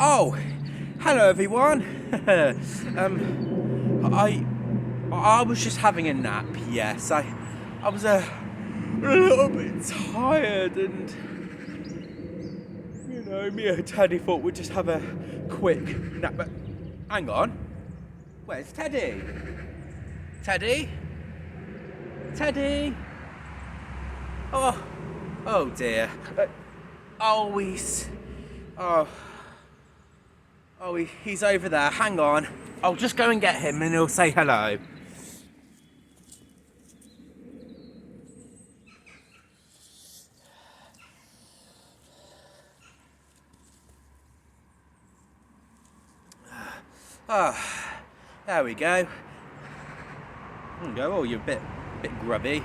Oh, hello everyone. I was just having a nap. Yes, I was a little bit tired, and me and Teddy thought we'd just have a quick nap. But hang on, where's Teddy? Teddy? Teddy? Oh dear. He's over there. Hang on. I'll just go and get him and he'll say hello. There we go. There you go. Oh, you're a bit grubby.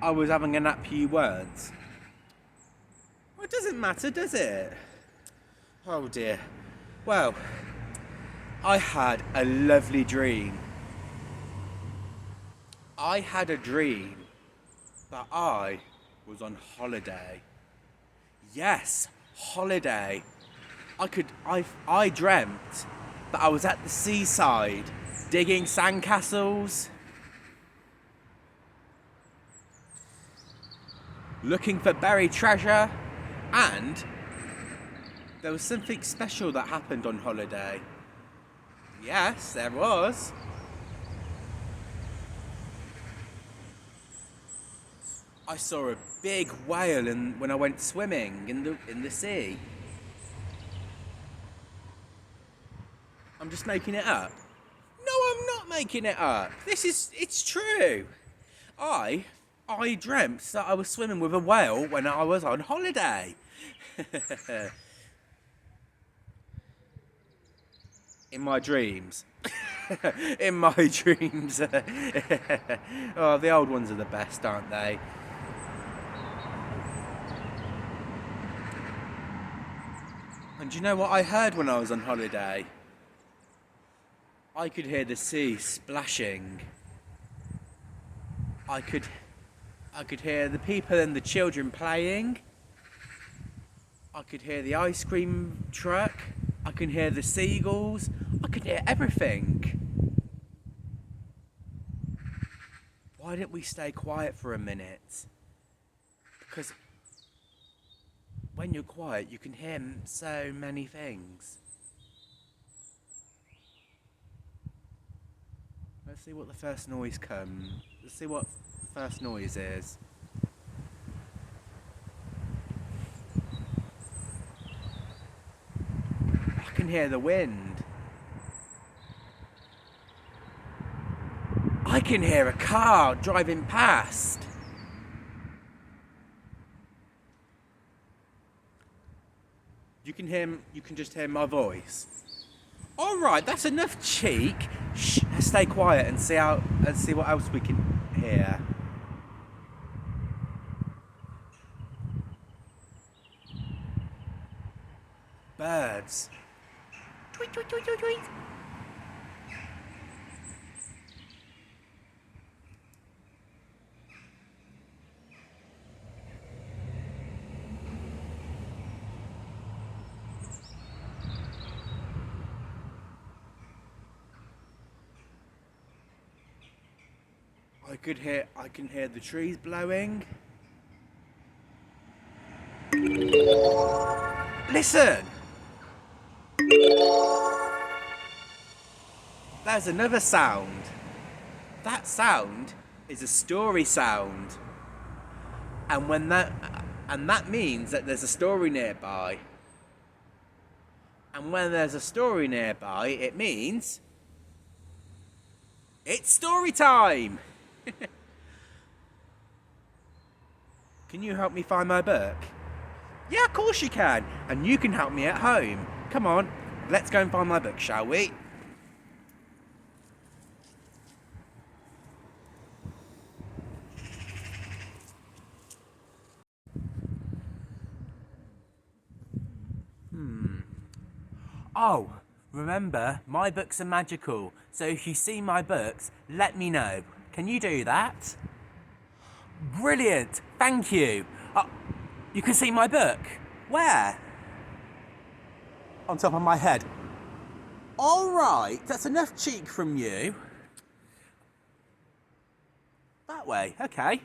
I was having a nap, you weren't. Well, it doesn't matter, does it? Oh dear. Well, I had a lovely dream. I had a dream that I was on holiday. Yes, holiday. I dreamt that I was at the seaside digging sandcastles, looking for buried treasure, and there was something special that happened on holiday. Yes, there was. I saw a big whale when I went swimming in the sea. I'm just making it up. No, I'm not making it up. It's true. I dreamt that I was swimming with a whale when I was on holiday. In my dreams. In my dreams. Oh, the old ones are the best, aren't they? And do you know what I heard when I was on holiday? I could hear the sea splashing. I could hear the people and the children playing. I could hear the ice cream truck. I could hear the seagulls. I could hear everything. Why didn't we stay quiet for a minute? Because when you're quiet, you can hear so many things. Let's see what the first noise comes. Let's see what the first noise is. I can hear the wind. I can hear a car driving past. You can just hear my voice. All right, that's enough cheek. Shh, let's stay quiet and see what else we can hear. Birds. Tweet, tweet, tweet, tweet, tweet. I can hear the trees blowing. Listen! There's another sound. That sound is a story sound. And that means that there's a story nearby. And when there's a story nearby, it means it's story time. Can you help me find my book? Yeah, of course you can. And you can help me at home. Come on, let's go and find my book, shall we? Oh, remember, my books are magical. So if you see my books, let me know. Can you do that? Brilliant, thank you. You can see my book. Where? On top of my head. All right, that's enough cheek from you. That way, okay.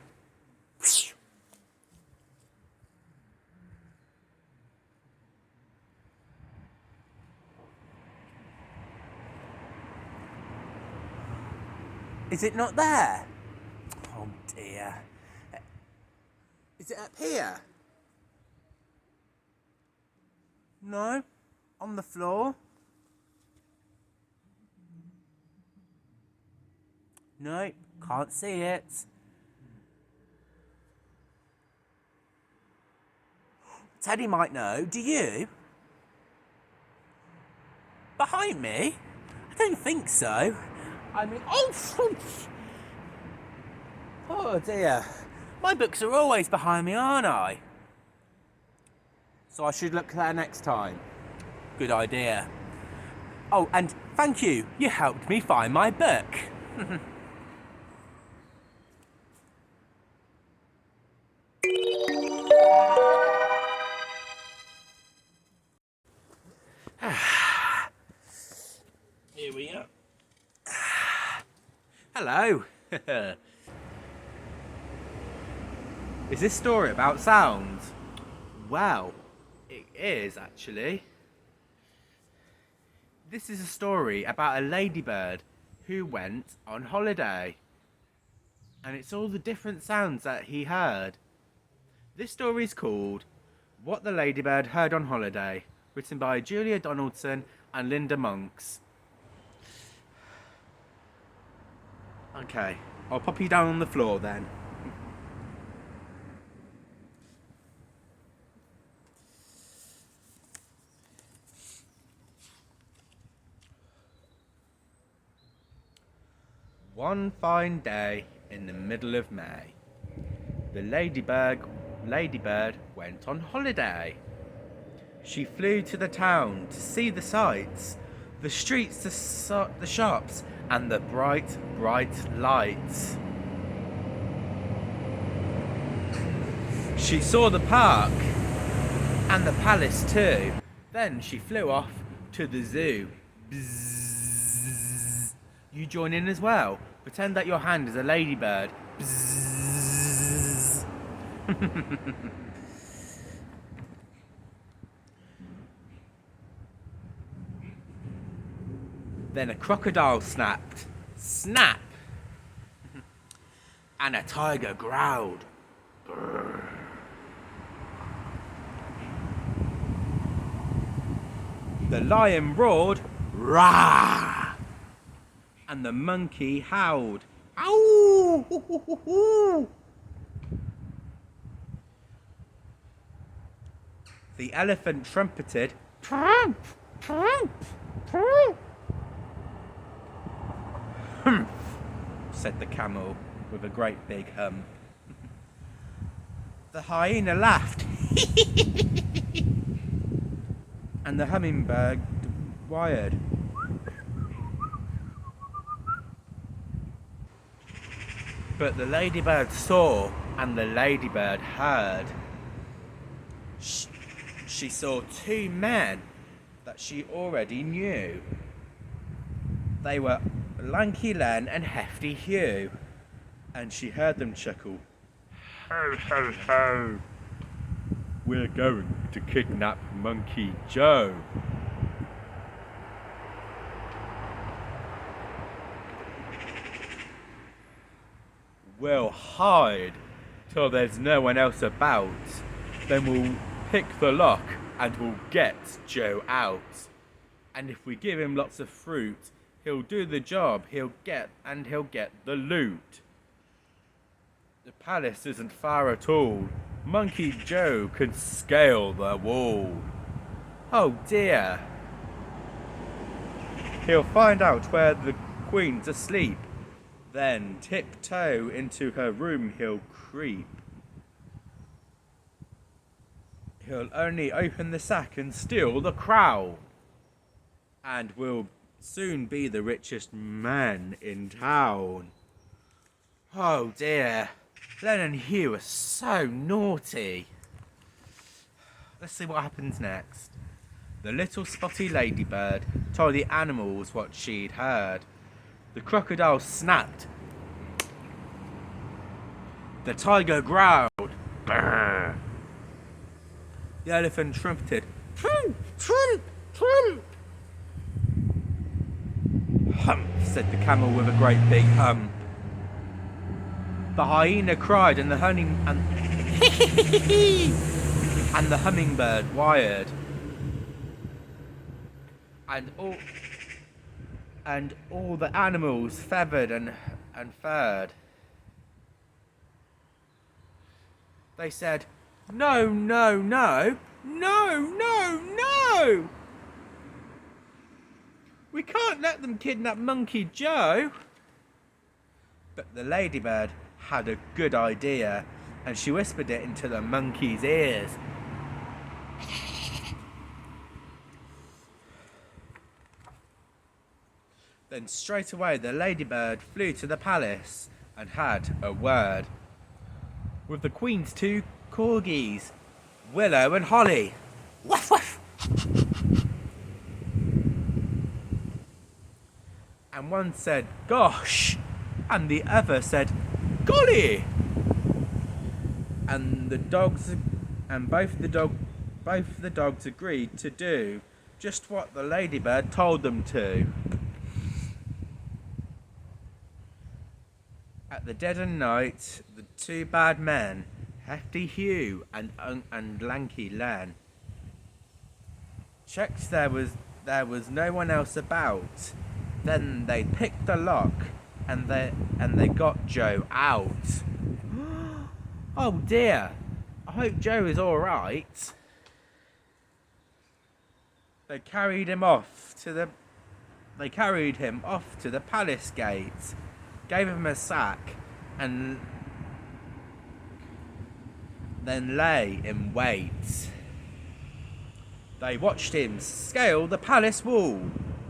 Is it not there? Oh dear. Is it up here? No? On the floor? No, can't see it. Teddy might know, do you? Behind me? I don't think so. I mean, oh dear. My books are always behind me, aren't I? So I should look there next time. Good idea. Oh, and thank you. You helped me find my book. Here we are. Hello. Is this story about sounds? Well, it is actually. This is a story about a ladybird who went on holiday. And it's all the different sounds that he heard. This story is called What the Ladybird Heard on Holiday, written by Julia Donaldson and Linda Monks. Okay, I'll pop you down on the floor then. One fine day in the middle of May, the ladybird went on holiday. She flew to the town to see the sights, the streets, the shops, and the bright, bright lights. She saw the park and the palace too. Then she flew off to the zoo. Bzzz. You join in as well. Pretend that your hand is a ladybird. Bzzz. Then a crocodile snapped. Snap! And a tiger growled. Brrr. The lion roared. Rah! And the monkey howled. Ow! The elephant trumpeted. Trump! Trump! Trump! Humph, said the camel with a great big hum. The hyena laughed. And the hummingbird whined. But the ladybird saw and the ladybird heard. She saw two men that she already knew. They were Lanky Len and Hefty Hugh. and she heard them chuckle. Ho, ho, ho. We're going to kidnap Monkey Joe. We'll hide till there's no one else about. Then we'll pick the lock and we'll get Joe out. And if we give him lots of fruit, he'll do the job. He'll get the loot. The palace isn't far at all. Monkey Joe can scale the wall. Oh dear. He'll find out where the Queen's asleep. Then tiptoe into her room he'll creep. He'll only open the sack and steal the crown. And will soon be the richest man in town. Oh dear. Len and Hugh are so naughty. Let's see what happens next. The little spotty ladybird told the animals what she'd heard. The crocodile snapped. The tiger growled. Brr. The elephant trumpeted. Trump, trump, trump. Hump, said the camel with a great big hump. The hyena cried and the and the hummingbird wired. And all the animals feathered and furred. They said, no, no, no, no, no, no! We can't let them kidnap Monkey Joe. But the ladybird had a good idea, and she whispered it into the monkey's ears. Then straight away the ladybird flew to the palace and had a word with the Queen's two corgis, Willow and Holly. Woof woof! And one said, gosh, and the other said, golly! And both the dogs agreed to do just what the ladybird told them to. At the dead of night, the two bad men, Hefty Hugh and Lanky Len, checked there was no one else about. Then they picked the lock and they got Joe out. Oh dear! I hope Joe is all right. They carried him off to the palace gate, gave him a sack, and then lay in wait. They watched him scale the palace wall,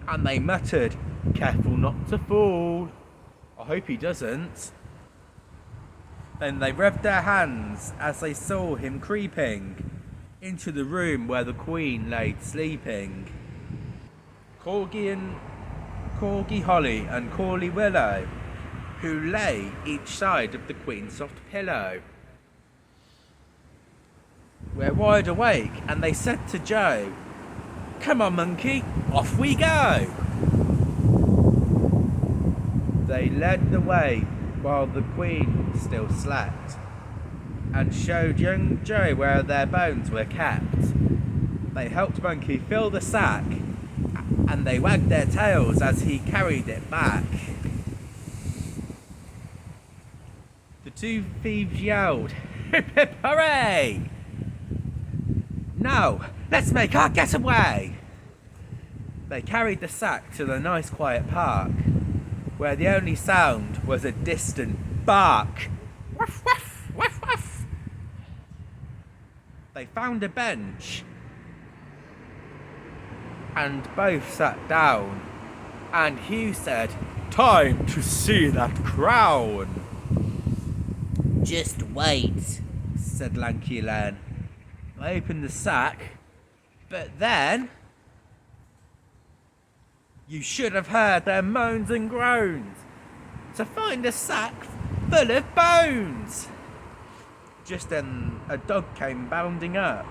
and they muttered, "Careful not to fall." I hope he doesn't. Then they rubbed their hands as they saw him creeping into the room where the Queen lay sleeping. Corgi Holly and Corly Willow, who lay each side of the Queen's soft pillow, were wide awake, and they said to Joe, "Come on, monkey, off we go." They led the way while the Queen still slept, and showed young Joe where their bones were kept. They helped Monkey fill the sack, and they wagged their tails as he carried it back. The two thieves yelled, "Hip hip hooray! Now, let's make our getaway!" They carried the sack to the nice quiet park, where the only sound was a distant bark. Woof, woof, woof, woof. They found a bench, and both sat down, and Hugh said, "Time to see that crown." "Just wait," said Lanky Len. They opened the sack, but then you should have heard their moans and groans. To find a sack full of bones. Just then a dog came bounding up,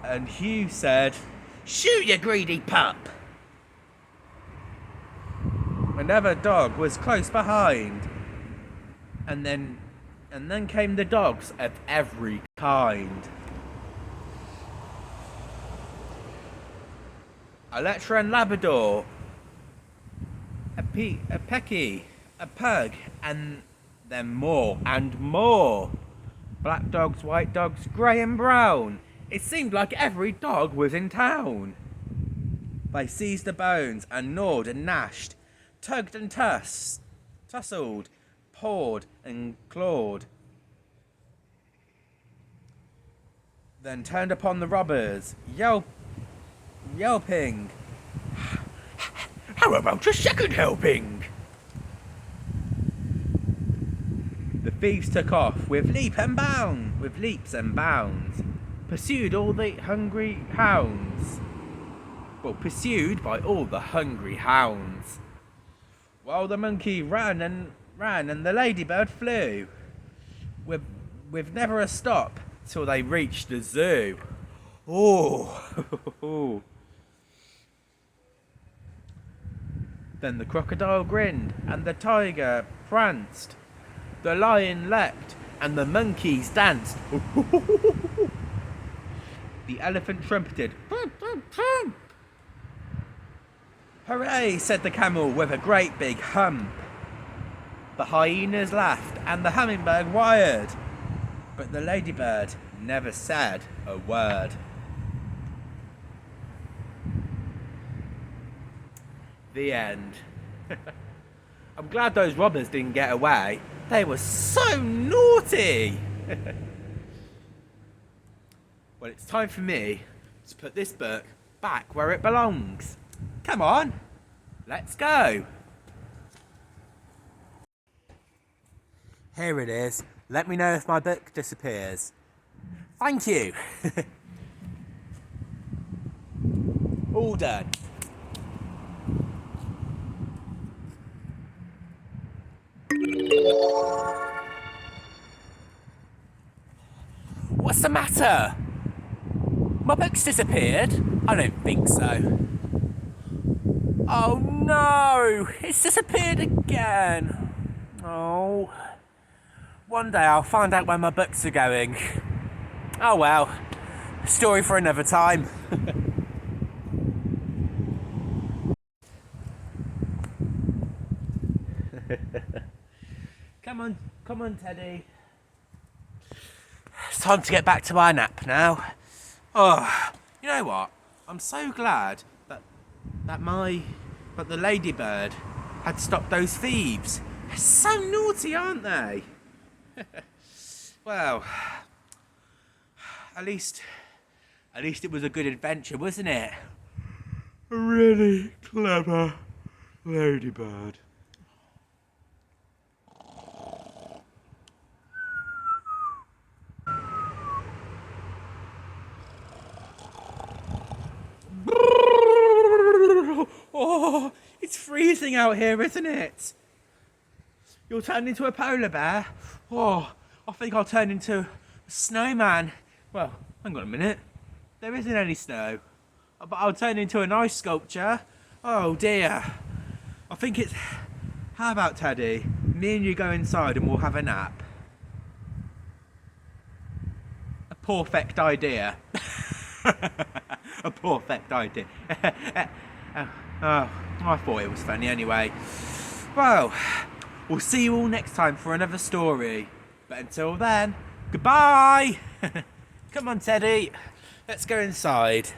and Hugh said, "Shoot, you greedy pup!" Another dog was close behind, and then came the dogs of every kind. A Lecturer and Labrador, a Pecky, a Pug, and then more and more. Black dogs, white dogs, grey and brown. It seemed like every dog was in town. They seized the bones and gnawed and gnashed, tugged and tussled, pawed and clawed. Then turned upon the robbers, yelping, "How about a second helping?" The thieves took off with leaps and bounds, pursued all the hungry hounds. Well, pursued by all the hungry hounds. While the monkey ran and the ladybird flew, with never a stop till they reached the zoo. Oh. Then the crocodile grinned and the tiger pranced. The lion leapt and the monkeys danced. The elephant trumpeted. Hooray, said the camel with a great big hump. The hyenas laughed and the hummingbird wired, but the ladybird never said a word. The end. I'm glad those robbers didn't get away. They were so naughty. Well, it's time for me to put this book back where it belongs. Come on, let's go. Here it is. Let me know if my book disappears. Thank you. All done. What's the matter? My book's disappeared? I don't think so. Oh no! It's disappeared again. Oh. One day I'll find out where my books are going. Oh well. Story for another time. Come on, Teddy. It's time to get back to my nap now. Oh, you know what? I'm so glad that the ladybird had stopped those thieves. They're so naughty, aren't they? Well, at least it was a good adventure, wasn't it? A really clever ladybird. Oh, it's freezing out here, isn't it? You'll turn into a polar bear? Oh, I think I'll turn into a snowman. Well, hang on a minute. There isn't any snow. But I'll turn into an ice sculpture. Oh dear. I think it's... How about, Teddy? Me and you go inside and we'll have a nap. A perfect idea. A perfect idea. Oh, I thought it was funny anyway. Well, we'll see you all next time for another story. But until then, goodbye! Come on, Teddy. Let's go inside.